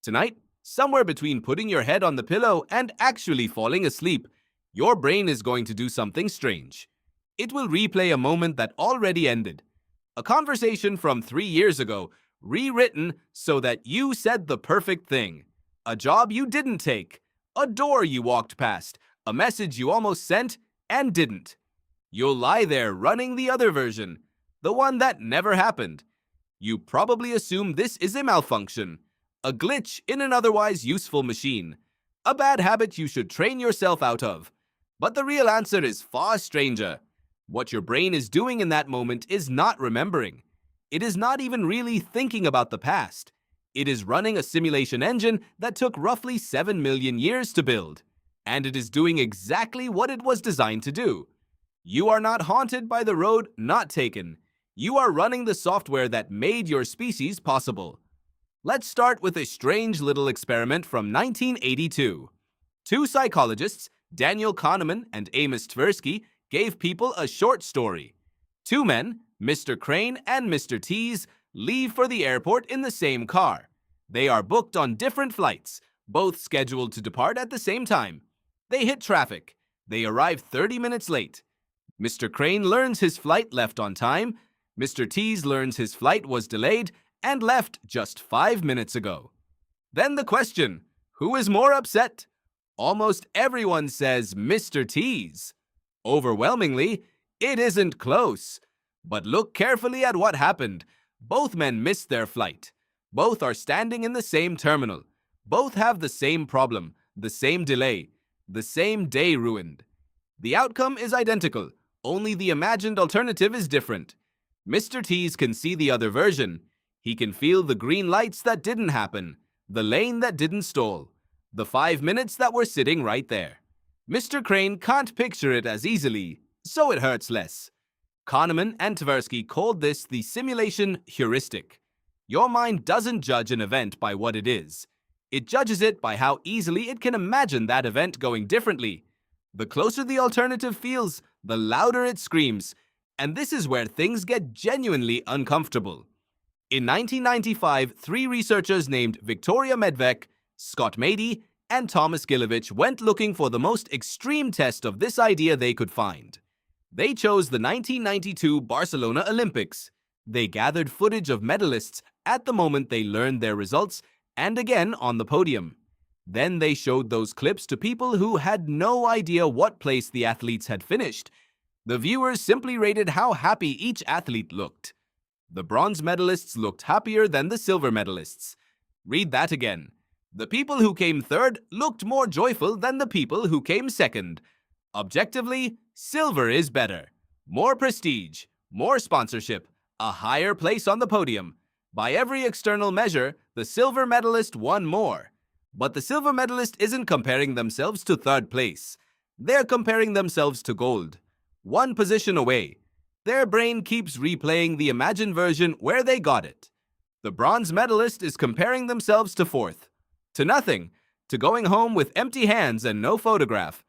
Tonight, somewhere between putting your head on the pillow and actually falling asleep, your brain is going to do something strange. It will replay a moment that already ended. A conversation from 3 years ago, rewritten so that you said the perfect thing. A job you didn't take. A door you walked past. A message you almost sent and didn't. You'll lie there running the other version, the one that never happened. You probably assume this is a malfunction, a glitch in an otherwise useful machine, a bad habit you should train yourself out of. But the real answer is far stranger. What your brain is doing in that moment is not remembering. It is not even really thinking about the past. It is running a simulation engine that took roughly 7 million years to build. And it is doing exactly what it was designed to do. You are not haunted by the road not taken. You are running the software that made your species possible. Let's start with a strange little experiment from 1982. Two psychologists, Daniel Kahneman and Amos Tversky, gave people a short story. Two men, Mr. Crane and Mr. Tease, leave for the airport in the same car. They are booked on different flights, both scheduled to depart at the same time. They hit traffic. They arrive 30 minutes late. Mr. Crane learns his flight left on time. Mr. Tease learns his flight was delayed and left just 5 minutes ago. Then the question, who is more upset? Almost everyone says Mr. Tease. Overwhelmingly, it isn't close. But look carefully at what happened. Both men missed their flight. Both are standing in the same terminal. Both have the same problem, the same delay, the same day ruined. The outcome is identical, only the imagined alternative is different. Mr. Tease can see the other version. He can feel the green lights that didn't happen, the lane that didn't stall, the 5 minutes that were sitting right there. Mr. Crane can't picture it as easily, so it hurts less. Kahneman and Tversky called this the simulation heuristic. Your mind doesn't judge an event by what it is. It judges it by how easily it can imagine that event going differently. The closer the alternative feels, the louder it screams, and this is where things get genuinely uncomfortable. In 1995, 3 researchers named Victoria Medvec, Scott Mady, and Thomas Gilovich went looking for the most extreme test of this idea they could find. They chose the 1992 Barcelona Olympics. They gathered footage of medalists at the moment they learned their results and again on the podium. Then they showed those clips to people who had no idea what place the athletes had finished. The viewers simply rated how happy each athlete looked. The bronze medalists looked happier than the silver medalists. Read that again. The people who came third looked more joyful than the people who came second. Objectively, silver is better. More prestige, more sponsorship, a higher place on the podium. By every external measure, the silver medalist won more. But the silver medalist isn't comparing themselves to third place. They're comparing themselves to gold. One position away. Their brain keeps replaying the imagined version where they got it. The bronze medalist is comparing themselves to fourth. To nothing. To going home with empty hands and no photograph.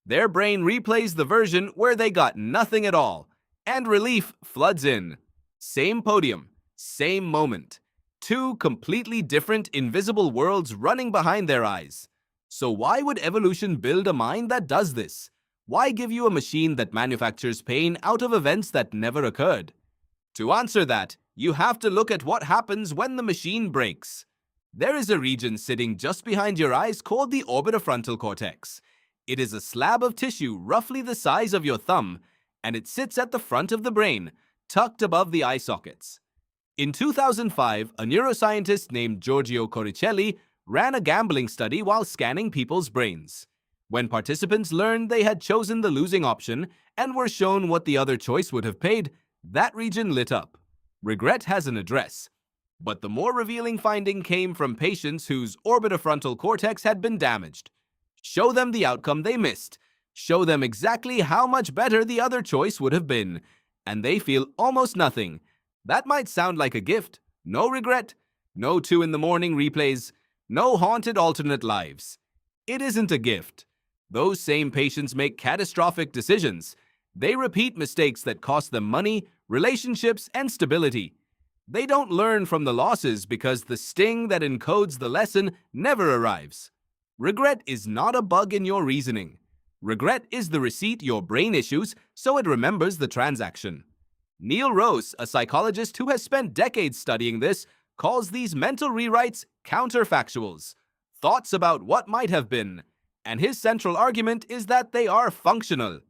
Their brain replays the version where they got nothing at all. And relief floods in. Same podium. Same moment. 2 completely different invisible worlds running behind their eyes. So why would evolution build a mind that does this? Why give you a machine that manufactures pain out of events that never occurred? To answer that, you have to look at what happens when the machine breaks. There is a region sitting just behind your eyes called the orbitofrontal cortex. It is a slab of tissue roughly the size of your thumb, and it sits at the front of the brain, tucked above the eye sockets. In 2005, a neuroscientist named Giorgio Coricelli ran a gambling study while scanning people's brains. When participants learned they had chosen the losing option and were shown what the other choice would have paid, that region lit up. Regret has an address. But the more revealing finding came from patients whose orbitofrontal cortex had been damaged. Show them the outcome they missed. Show them exactly how much better the other choice would have been. And they feel almost nothing. That might sound like a gift. No regret. No 2 in the morning replays. No haunted alternate lives. It isn't a gift. Those same patients make catastrophic decisions. They repeat mistakes that cost them money, relationships, and stability. They don't learn from the losses because the sting that encodes the lesson never arrives. Regret is not a bug in your reasoning. Regret is the receipt your brain issues so it remembers the transaction. Neil Rose, a psychologist who has spent decades studying this, calls these mental rewrites counterfactuals, thoughts about what might have been, and his central argument is that they are functional.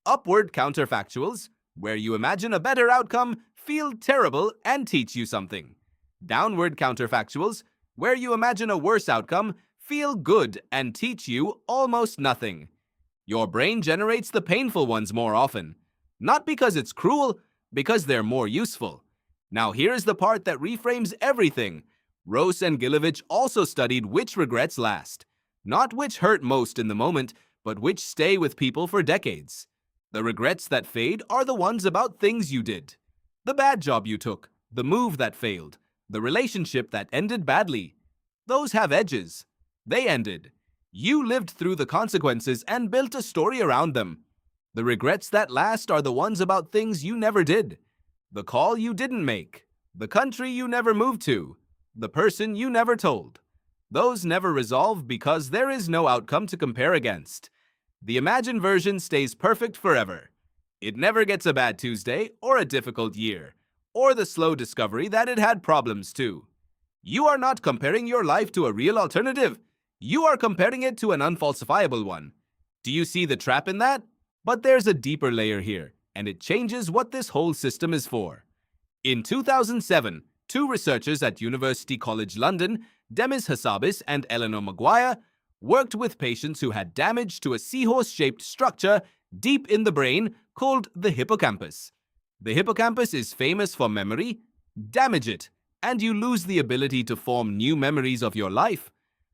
Upward counterfactuals, where you imagine a better outcome, feel terrible and teach you something. Downward counterfactuals, where you imagine a worse outcome, feel good and teach you almost nothing. Your brain generates the painful ones more often, not because it's cruel, because they're more useful. Now here's the part that reframes everything. Rose and Gilovich also studied which regrets last. Not which hurt most in the moment, but which stay with people for decades. The regrets that fade are the ones about things you did. The bad job you took, the move that failed, the relationship that ended badly. Those have edges. They ended. You lived through the consequences and built a story around them. The regrets that last are the ones about things you never did. The call you didn't make, the country you never moved to, the person you never told. Those never resolve because there is no outcome to compare against. The imagined version stays perfect forever. It never gets a bad Tuesday or a difficult year, or the slow discovery that it had problems too. You are not comparing your life to a real alternative. You are comparing it to an unfalsifiable one. Do you see the trap in that? But there's a deeper layer here, and it changes what this whole system is for. In 2007, two researchers at University College London, Demis Hassabis and Eleanor Maguire, worked with patients who had damage to a seahorse-shaped structure deep in the brain called the hippocampus. The hippocampus is famous for memory. Damage it, and you lose the ability to form new memories of your life.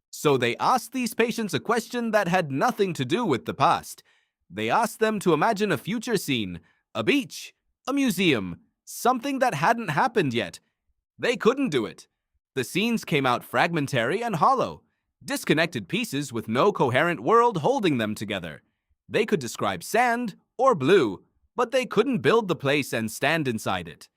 So they asked these patients a question that had nothing to do with the past. They asked them to imagine a future scene, a beach, a museum, something that hadn't happened yet. They couldn't do it. The scenes came out fragmentary and hollow, disconnected pieces with no coherent world holding them together. They could describe sand or blue, but they couldn't build the place and stand inside it.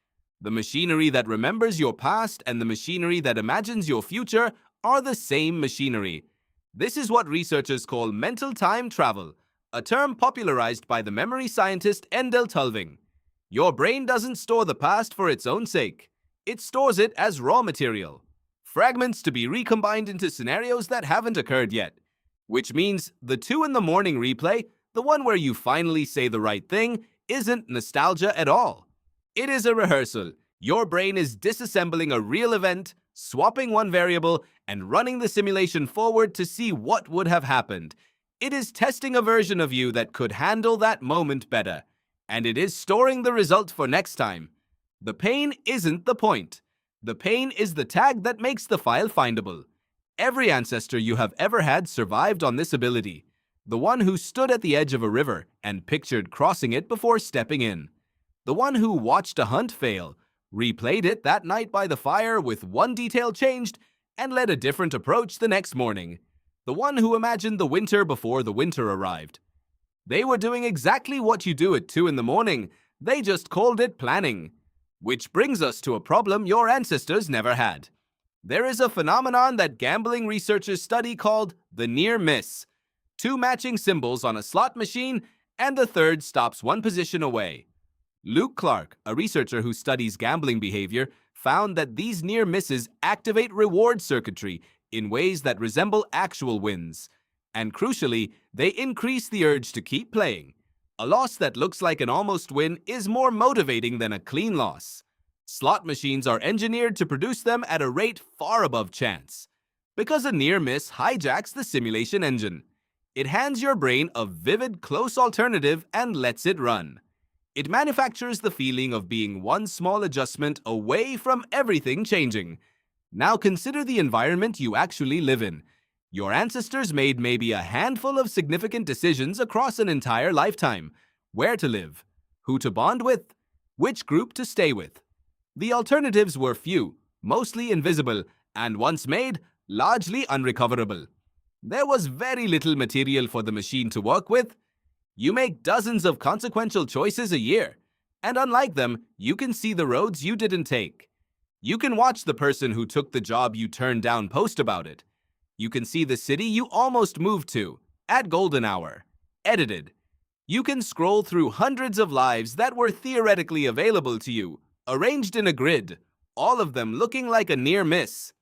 The machinery that remembers your past and the machinery that imagines your future are the same machinery. This is what researchers call mental time travel, a term popularized by the memory scientist Endel Tulving. Your brain doesn't store the past for its own sake. It stores it as raw material, fragments to be recombined into scenarios that haven't occurred yet. Which means the 2 in the morning replay, the one where you finally say the right thing, isn't nostalgia at all. It is a rehearsal. Your brain is disassembling a real event, swapping one variable, and running the simulation forward to see what would have happened. It is testing a version of you that could handle that moment better. And it is storing the result for next time. The pain isn't the point. The pain is the tag that makes the file findable. Every ancestor you have ever had survived on this ability. The one who stood at the edge of a river and pictured crossing it before stepping in. The one who watched a hunt fail, replayed it that night by the fire with one detail changed, and led a different approach the next morning. The one who imagined the winter before the winter arrived. They were doing exactly what you do at 2 in the morning. They just called it planning. Which brings us to a problem your ancestors never had. There is a phenomenon that gambling researchers study called the near miss. 2 matching symbols on a slot machine, and the third stops one position away. Luke Clark, a researcher who studies gambling behavior, found that these near misses activate reward circuitry in ways that resemble actual wins. And crucially, they increase the urge to keep playing. A loss that looks like an almost win is more motivating than a clean loss. Slot machines are engineered to produce them at a rate far above chance. Because a near miss hijacks the simulation engine. It hands your brain a vivid, close alternative and lets it run. It manufactures the feeling of being one small adjustment away from everything changing. Now consider the environment you actually live in. Your ancestors made maybe a handful of significant decisions across an entire lifetime. Where to live, who to bond with, which group to stay with. The alternatives were few, mostly invisible, and once made, largely unrecoverable. There was very little material for the machine to work with. You make dozens of consequential choices a year, and unlike them, you can see the roads you didn't take. You can watch the person who took the job you turned down post about it. You can see the city you almost moved to, at golden hour. Edited. You can scroll through hundreds of lives that were theoretically available to you, arranged in a grid, all of them looking like a near miss.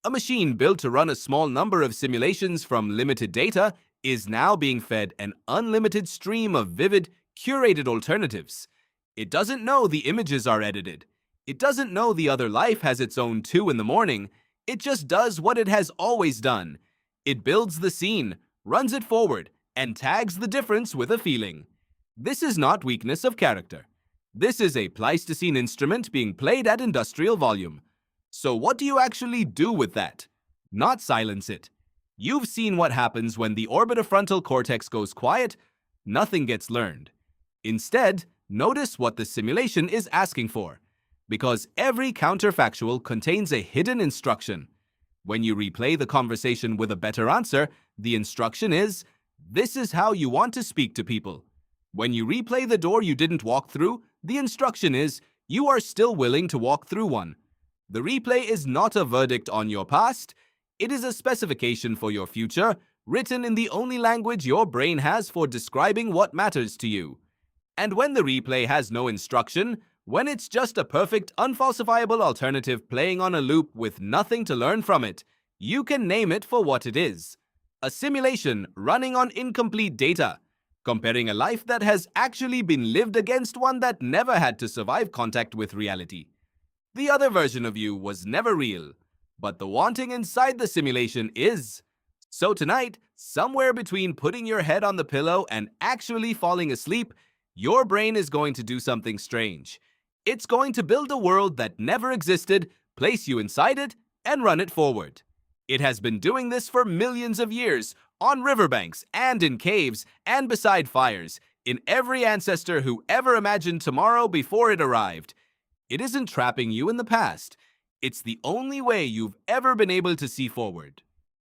A machine built to run a small number of simulations from limited data is now being fed an unlimited stream of vivid, curated alternatives. It doesn't know the images are edited. It doesn't know the other life has its own 2 in the morning. It just does what it has always done. It builds the scene, runs it forward, and tags the difference with a feeling. This is not weakness of character. This is a Pleistocene instrument being played at industrial volume. So what do you actually do with that? Not silence it. You've seen what happens when the orbitofrontal cortex goes quiet. Nothing gets learned. Instead, notice what the simulation is asking for, because every counterfactual contains a hidden instruction. When you replay the conversation with a better answer, the instruction is, this is how you want to speak to people. When you replay the door you didn't walk through, the instruction is, you are still willing to walk through one. The replay is not a verdict on your past. It is a specification for your future, written in the only language your brain has for describing what matters to you. And when the replay has no instruction, when it's just a perfect, unfalsifiable alternative playing on a loop with nothing to learn from it, you can name it for what it is. A simulation running on incomplete data, comparing a life that has actually been lived against one that never had to survive contact with reality. The other version of you was never real, but the wanting inside the simulation is. So tonight, somewhere between putting your head on the pillow and actually falling asleep, your brain is going to do something strange. It's going to build a world that never existed, place you inside it, and run it forward. It has been doing this for millions of years, on riverbanks and in caves and beside fires, in every ancestor who ever imagined tomorrow before it arrived. It isn't trapping you in the past. It's the only way you've ever been able to see forward.